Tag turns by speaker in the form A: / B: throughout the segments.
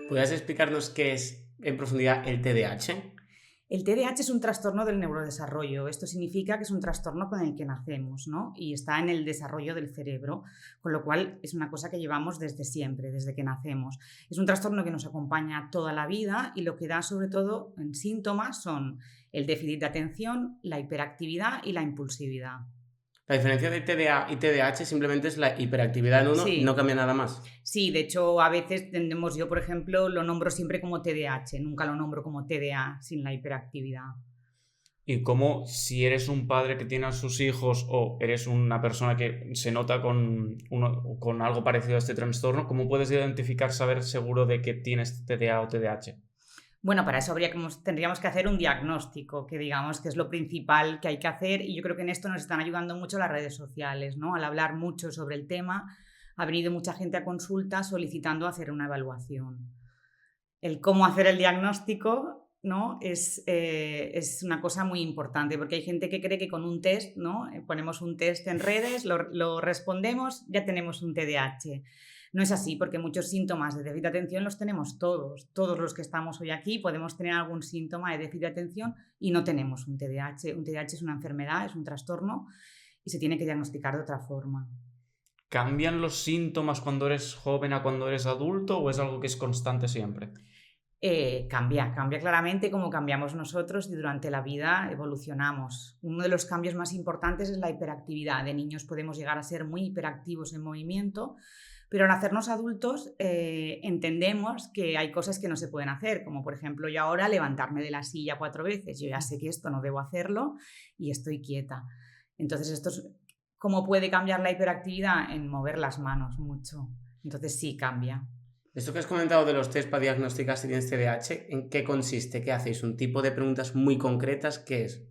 A: ¿Podrías explicarnos qué es en profundidad el TDAH?
B: El TDAH es un trastorno del neurodesarrollo. Esto significa que es un trastorno con el que nacemos, ¿no? Y está en el desarrollo del cerebro, con lo cual es una cosa que llevamos desde siempre, desde que nacemos. Es un trastorno que nos acompaña toda la vida y lo que da sobre todo en síntomas son el déficit de atención, la hiperactividad y la impulsividad.
A: La diferencia de TDA y TDAH simplemente es la hiperactividad en uno y no
B: Sí,
A: cambia nada más.
B: sí, de hecho a veces tendemos, yo por ejemplo lo nombro siempre como TDAH, nunca lo nombro como TDA sin la hiperactividad.
C: Y cómo, si eres un padre que tiene a sus hijos o eres una persona que se nota con algo parecido a este trastorno, ¿cómo puedes identificar, saber seguro de que tienes TDA o TDAH?
B: Bueno, para eso tendríamos que hacer un diagnóstico, que digamos que es lo principal que hay que hacer, y yo creo que en esto nos están ayudando mucho las redes sociales, ¿no? Al hablar mucho sobre el tema, ha venido mucha gente a consulta solicitando hacer una evaluación. El cómo hacer el diagnóstico, ¿no? Es una cosa muy importante, porque hay gente que cree que con un test, ¿no? Ponemos un test en redes, lo respondemos, ya tenemos un TDAH. No es así, porque muchos síntomas de déficit de atención los tenemos todos. Todos los que estamos hoy aquí podemos tener algún síntoma de déficit de atención y no tenemos un TDAH. Un TDAH es una enfermedad, es un trastorno y se tiene que diagnosticar de otra forma.
C: ¿Cambian los síntomas cuando eres joven a cuando eres adulto o es algo que es constante siempre?
B: Cambia claramente como cambiamos nosotros y durante la vida evolucionamos. Uno de los cambios más importantes es la hiperactividad. De niños podemos llegar a ser muy hiperactivos en movimiento, pero al hacernos adultos entendemos que hay cosas que no se pueden hacer, como por ejemplo yo ahora levantarme de la silla 4 veces. Yo ya sé que esto no debo hacerlo y estoy quieta. Entonces, ¿cómo puede cambiar la hiperactividad? En mover las manos mucho. Entonces sí, cambia.
A: Esto que has comentado de los test para diagnosticar si tienes TDAH, ¿en qué consiste? ¿Qué hacéis? ¿Un tipo de preguntas muy concretas? ¿Qué es?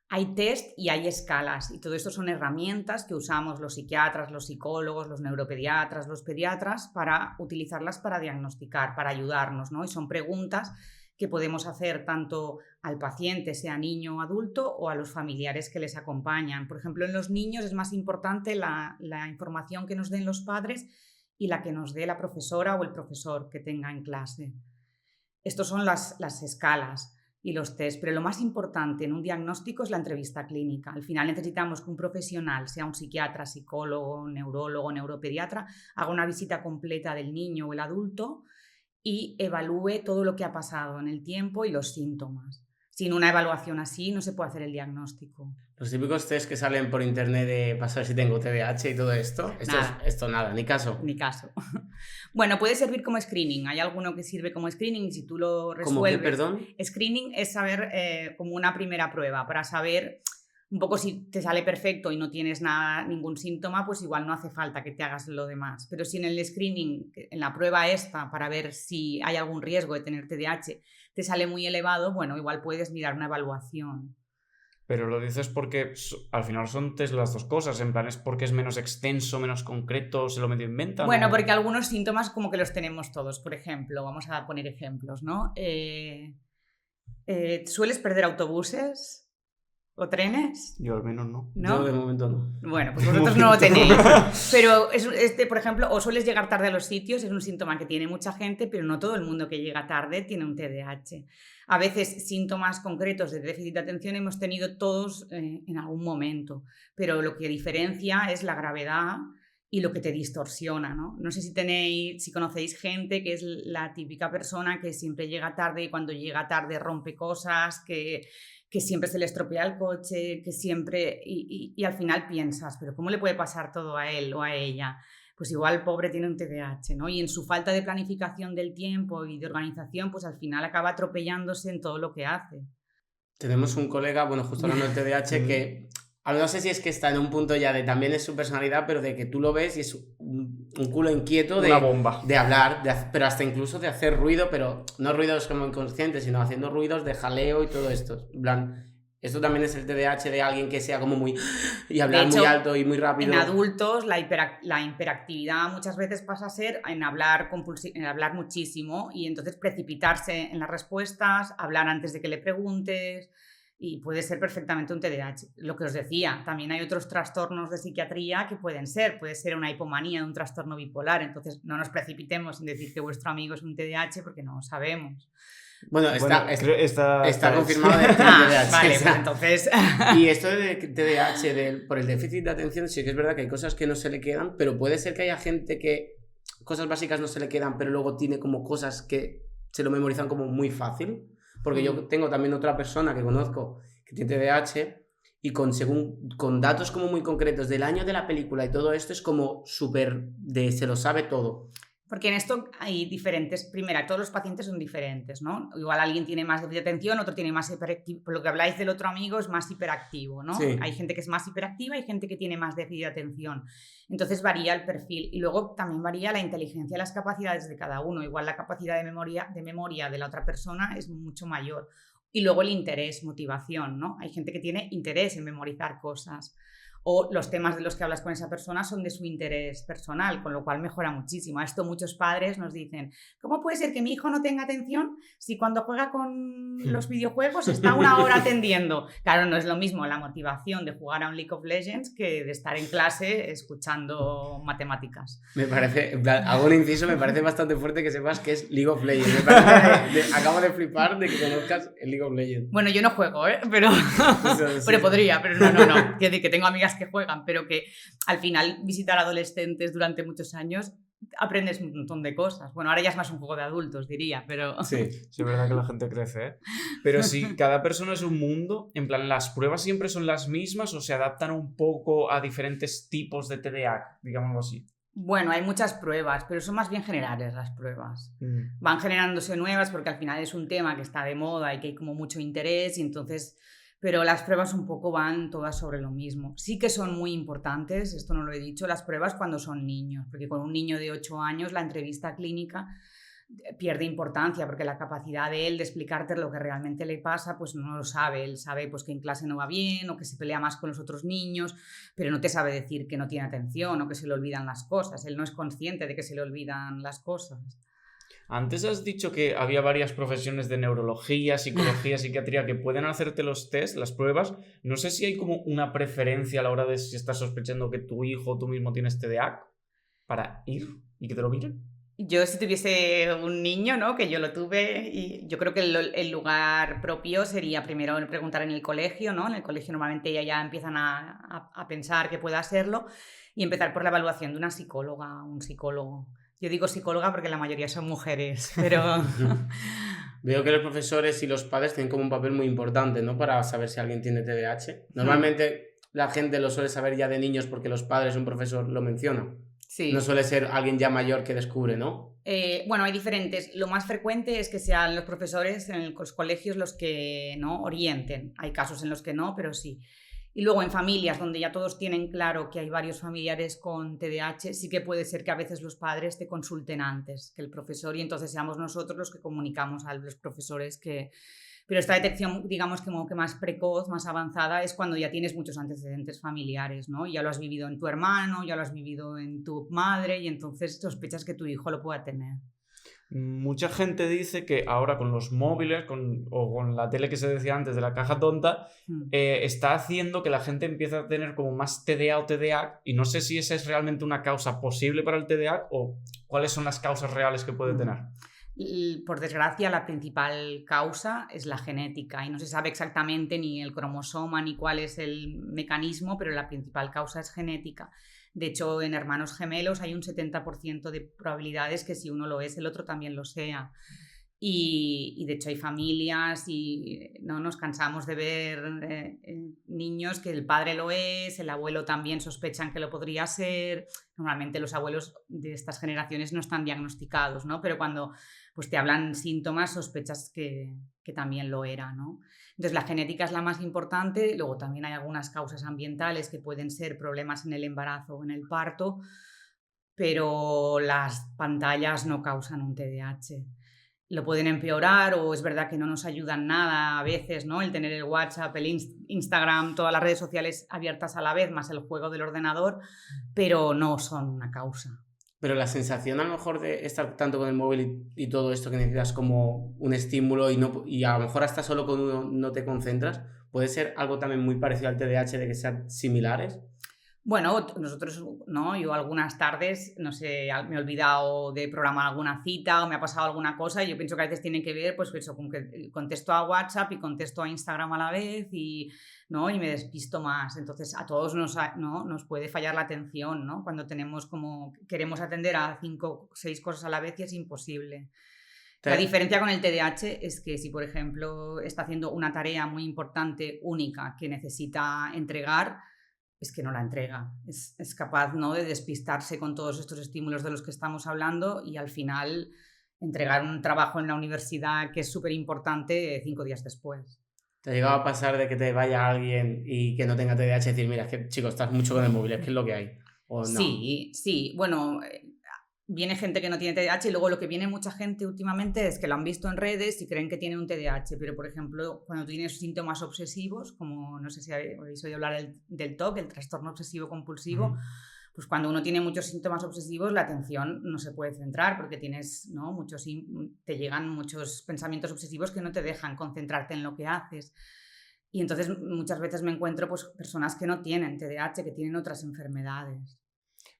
B: Hay test y hay escalas, y todo esto son herramientas que usamos los psiquiatras, los psicólogos, los neuropediatras, los pediatras para utilizarlas para diagnosticar, para ayudarnos, ¿no? Y son preguntas que podemos hacer tanto al paciente, sea niño o adulto, o a los familiares que les acompañan. Por ejemplo, en los niños es más importante la información que nos den los padres y la que nos dé la profesora o el profesor que tenga en clase. Estas son las escalas y los test, pero lo más importante en un diagnóstico es la entrevista clínica. Al final necesitamos que un profesional, sea un psiquiatra, psicólogo, neurólogo, neuropediatra, haga una visita completa del niño o el adulto y evalúe todo lo que ha pasado en el tiempo y los síntomas. Sin una evaluación así no se puede hacer el diagnóstico.
A: Los típicos test que salen por internet de para saber si tengo TDAH y todo esto. Esto nada, ni caso.
B: Ni caso. Bueno, puede servir como screening. Hay alguno que sirve como screening y si tú lo resuelves...
A: ¿Cómo qué, perdón?
B: Screening es saber como una primera prueba para saber un poco si te sale perfecto y no tienes ningún síntoma, pues igual no hace falta que te hagas lo demás. Pero si en el screening, en la prueba esta, para ver si hay algún riesgo de tener TDAH, te sale muy elevado, bueno, igual puedes mirar una evaluación.
C: Pero lo dices porque al final son test las dos cosas, en plan es porque es menos extenso, menos concreto, se lo medio inventan.
B: Bueno, porque algunos síntomas como que los tenemos todos. Por ejemplo, vamos a poner ejemplos, ¿no? ¿Sueles perder autobuses o trenes?
C: Yo al menos no.
B: ¿No?
A: Yo de momento no.
B: Bueno, pues vosotros no lo tenéis. Pero por ejemplo, o sueles llegar tarde a los sitios, es un síntoma que tiene mucha gente, pero no todo el mundo que llega tarde tiene un TDAH. A veces síntomas concretos de déficit de atención hemos tenido todos en algún momento, pero lo que diferencia es la gravedad y lo que te distorsiona, ¿no? No sé si conocéis gente que es la típica persona que siempre llega tarde y cuando llega tarde rompe cosas, que siempre se le estropea el coche, que siempre... Y al final piensas, ¿pero cómo le puede pasar todo a él o a ella? Pues igual el pobre tiene un TDAH, ¿no? Y en su falta de planificación del tiempo y de organización, pues al final acaba atropellándose en todo lo que hace.
A: Tenemos un colega, bueno, justo hablando del TDAH, que no sé si es que está en un punto ya de también es su personalidad, pero de que tú lo ves y es un culo inquieto
C: Una bomba.
A: de hablar, pero hasta incluso de hacer ruido, pero no ruidos como inconscientes, sino haciendo ruidos de jaleo y todo esto. En plan, esto también es el TDAH de alguien que sea como muy... y hablar muy alto y muy rápido.
B: En adultos la hiperactividad muchas veces pasa a ser en hablar muchísimo y entonces precipitarse en las respuestas, hablar antes de que le preguntes Y puede ser perfectamente un TDAH. Lo que os decía, también hay otros trastornos de psiquiatría que puede ser una hipomanía, un trastorno bipolar. Entonces, no nos precipitemos en decir que vuestro amigo es un TDAH porque no lo sabemos.
A: Bueno, está confirmado de
B: TDAH. Vale, pues entonces...
A: Y esto de TDAH, por el déficit de atención, sí que es verdad que hay cosas que no se le quedan, pero puede ser que haya gente que cosas básicas no se le quedan, pero luego tiene como cosas que se lo memorizan como muy fácil. Porque yo tengo también otra persona que conozco que tiene TDAH y con datos como muy concretos del año de la película y todo esto es como súper se lo sabe todo.
B: Porque en esto hay diferentes, primero, todos los pacientes son diferentes, ¿no? Igual alguien tiene más déficit de atención, otro tiene más hiperactivo. Por lo que habláis del otro amigo es más hiperactivo, ¿no?
A: Sí.
B: Hay gente que es más hiperactiva y gente que tiene más déficit de atención. Entonces varía el perfil y luego también varía la inteligencia y las capacidades de cada uno. Igual la capacidad de memoria de la otra persona es mucho mayor. Y luego el interés, motivación, ¿no? Hay gente que tiene interés en memorizar cosas. O los temas de los que hablas con esa persona son de su interés personal, con lo cual mejora muchísimo. A esto muchos padres nos dicen, ¿cómo puede ser que mi hijo no tenga atención si cuando juega con los videojuegos está 1 hora atendiendo? Claro, no es lo mismo la motivación de jugar a un League of Legends que de estar en clase escuchando matemáticas.
A: Me parece, hago un inciso, me parece bastante fuerte que sepas que es League of Legends. Acabo de flipar de que conozcas el League of Legends.
B: Bueno, yo no juego, pero, pero podría, pero no. Quiero decir que tengo amigas que juegan, pero que al final visitar adolescentes durante muchos años aprendes un montón de cosas. Bueno, ahora ya es más un juego de adultos, diría, pero...
C: Sí, es verdad que la gente crece, ¿eh? Pero si cada persona es un mundo, en plan, ¿las pruebas siempre son las mismas o se adaptan un poco a diferentes tipos de TDAH, digámoslo así?
B: Bueno, hay muchas pruebas, pero son más bien generales las pruebas. Van generándose nuevas porque al final es un tema que está de moda y que hay como mucho interés y entonces... Pero las pruebas un poco van todas sobre lo mismo. Sí que son muy importantes, esto no lo he dicho, las pruebas cuando son niños, porque con un niño de 8 años la entrevista clínica pierde importancia porque la capacidad de él de explicarte lo que realmente le pasa, pues no lo sabe. Él sabe pues, que en clase no va bien o que se pelea más con los otros niños, pero no te sabe decir que no tiene atención o que se le olvidan las cosas. Él no es consciente de que se le olvidan las cosas.
C: Antes has dicho que había varias profesiones de neurología, psicología, psiquiatría que pueden hacerte los test, las pruebas. No sé si hay como una preferencia a la hora de si estás sospechando que tu hijo o tú mismo tienes TDAH para ir y que te lo miren.
B: Yo si tuviese un niño, ¿no? Que yo lo tuve, y yo creo que el lugar propio sería primero preguntar en el colegio, ¿no? En el colegio normalmente ya empiezan a pensar que pueda serlo y empezar por la evaluación de una psicóloga, un psicólogo. Yo digo psicóloga porque la mayoría son mujeres, pero...
A: Veo que los profesores y los padres tienen como un papel muy importante, ¿no? Para saber si alguien tiene TDAH. Normalmente la gente lo suele saber ya de niños porque los padres, un profesor lo menciona. Sí. No suele ser alguien ya mayor que descubre, ¿no?
B: Bueno, hay diferentes. Lo más frecuente es que sean los profesores en los colegios los que no orienten. Hay casos en los que no, pero sí. Y luego en familias donde ya todos tienen claro que hay varios familiares con TDAH, sí que puede ser que a veces los padres te consulten antes que el profesor y entonces seamos nosotros los que comunicamos a los profesores que... Pero esta detección, digamos, como que más precoz, más avanzada, es cuando ya tienes muchos antecedentes familiares, ¿no? Ya lo has vivido en tu hermano, ya lo has vivido en tu madre y entonces sospechas que tu hijo lo pueda tener.
C: Mucha gente dice que ahora con los móviles o con la tele que se decía antes de la caja tonta, está haciendo que la gente empiece a tener como más TDA o TDAH y no sé si esa es realmente una causa posible para el TDAH o cuáles son las causas reales que puede tener.
B: Por desgracia, la principal causa es la genética y no se sabe exactamente ni el cromosoma ni cuál es el mecanismo, pero la principal causa es genética. De hecho, en hermanos gemelos hay un 70% de probabilidades que si uno lo es, el otro también lo sea. Y de hecho hay familias y no nos cansamos de ver niños que el padre lo es, el abuelo también sospechan que lo podría ser. Normalmente los abuelos de estas generaciones no están diagnosticados, ¿no? Pero cuando pues, te hablan síntomas sospechas que también lo era, ¿no? Entonces la genética es la más importante, luego también hay algunas causas ambientales que pueden ser problemas en el embarazo o en el parto, pero las pantallas no causan un TDAH. Lo pueden empeorar o es verdad que no nos ayudan nada a veces, ¿no? El tener el WhatsApp, el Instagram, todas las redes sociales abiertas a la vez, más el juego del ordenador, pero no son una causa.
A: Pero la sensación a lo mejor de estar tanto con el móvil y todo esto que necesitas como un estímulo y a lo mejor hasta solo con uno no te concentras, puede ser algo también muy parecido al TDAH de que sean similares.
B: Bueno, nosotros, ¿no? Yo algunas tardes, no sé, me he olvidado de programar alguna cita o me ha pasado alguna cosa y yo pienso que a veces tiene que ver, pues eso, con que contesto a WhatsApp y contesto a Instagram a la vez y, ¿no? Y me despisto más. Entonces, a todos nos puede fallar la atención, ¿no? Cuando queremos atender a 5 o 6 cosas a la vez y es imposible. La diferencia con el TDAH es que si, por ejemplo, está haciendo una tarea muy importante, única, que necesita entregar, es que no la entrega, es capaz, ¿no?, de despistarse con todos estos estímulos de los que estamos hablando y al final entregar un trabajo en la universidad que es súper importante 5 días después.
A: ¿Te ha llegado a pasar de que te vaya alguien y que no tenga TDAH y decir, mira, es que chico, estás mucho con el móvil, es que es lo que hay? ¿O no?
B: Sí, bueno, viene gente que no tiene TDAH y luego lo que viene mucha gente últimamente es que lo han visto en redes y creen que tienen un TDAH, pero por ejemplo, cuando tú tienes síntomas obsesivos, como no sé si habéis oído hablar del TOC, el trastorno obsesivo compulsivo, pues cuando uno tiene muchos síntomas obsesivos, la atención no se puede centrar porque tienes, ¿no?, te llegan muchos pensamientos obsesivos que no te dejan concentrarte en lo que haces. Y entonces muchas veces me encuentro pues personas que no tienen TDAH, que tienen otras enfermedades.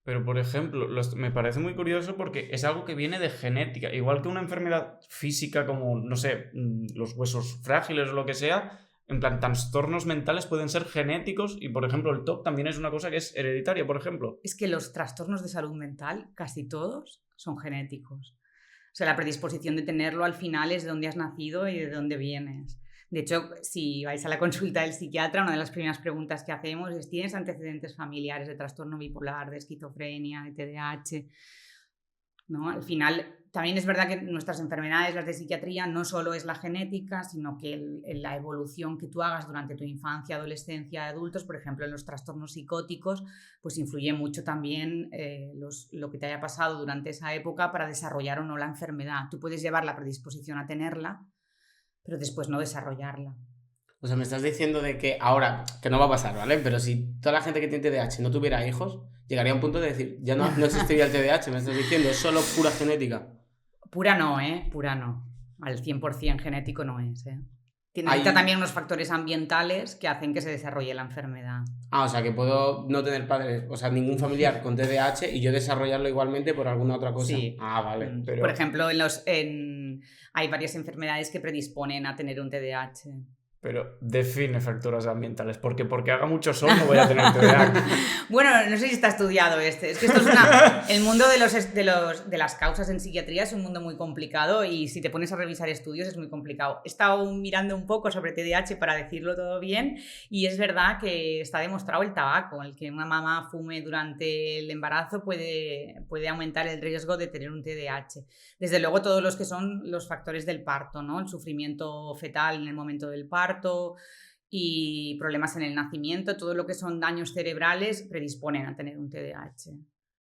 C: Pero, por ejemplo, me parece muy curioso porque es algo que viene de genética. Igual que una enfermedad física como, no sé, los huesos frágiles o lo que sea, en plan, trastornos mentales pueden ser genéticos y, por ejemplo, el TOC también es una cosa que es hereditaria, por ejemplo.
B: Es que los trastornos de salud mental, casi todos, son genéticos. O sea, la predisposición de tenerlo al final es de dónde has nacido y de dónde vienes. De hecho, si vais a la consulta del psiquiatra, una de las primeras preguntas que hacemos es: ¿tienes antecedentes familiares de trastorno bipolar, de esquizofrenia, de TDAH? ¿No? Al final, también es verdad que nuestras enfermedades, las de psiquiatría, no solo es la genética, sino que la evolución que tú hagas durante tu infancia, adolescencia, adultos, por ejemplo, en los trastornos psicóticos, pues influye mucho también lo que te haya pasado durante esa época para desarrollar o no la enfermedad. Tú puedes llevar la predisposición a tenerla, pero después no desarrollarla.
A: O sea, me estás diciendo de que ahora, que no va a pasar, ¿vale? Pero si toda la gente que tiene TDAH no tuviera hijos, llegaría a un punto de decir, ya no existiría el TDAH, me estás diciendo, es solo pura genética.
B: Pura no, Pura no. Al 100% genético no es, Necesita también unos factores ambientales que hacen que se desarrolle la enfermedad.
A: O sea, que puedo no tener padres, o sea, ningún familiar con TDAH y yo desarrollarlo igualmente por alguna otra cosa.
B: Sí.
A: Vale.
B: Pero... Por ejemplo, hay varias enfermedades que predisponen a tener un TDAH.
C: Pero define factores ambientales, porque haga mucho sol no voy a tener TDAH.
B: Bueno, no sé si está estudiado este. Es que esto es el mundo de las causas en psiquiatría es un mundo muy complicado y si te pones a revisar estudios es muy complicado. He estado mirando un poco sobre TDAH para decirlo todo bien y es verdad que está demostrado el tabaco, el que una mamá fume durante el embarazo puede aumentar el riesgo de tener un TDAH. Desde luego todos los que son los factores del parto, ¿no? El sufrimiento fetal en el momento del parto y problemas en el nacimiento, todo lo que son daños cerebrales predisponen a tener un TDAH.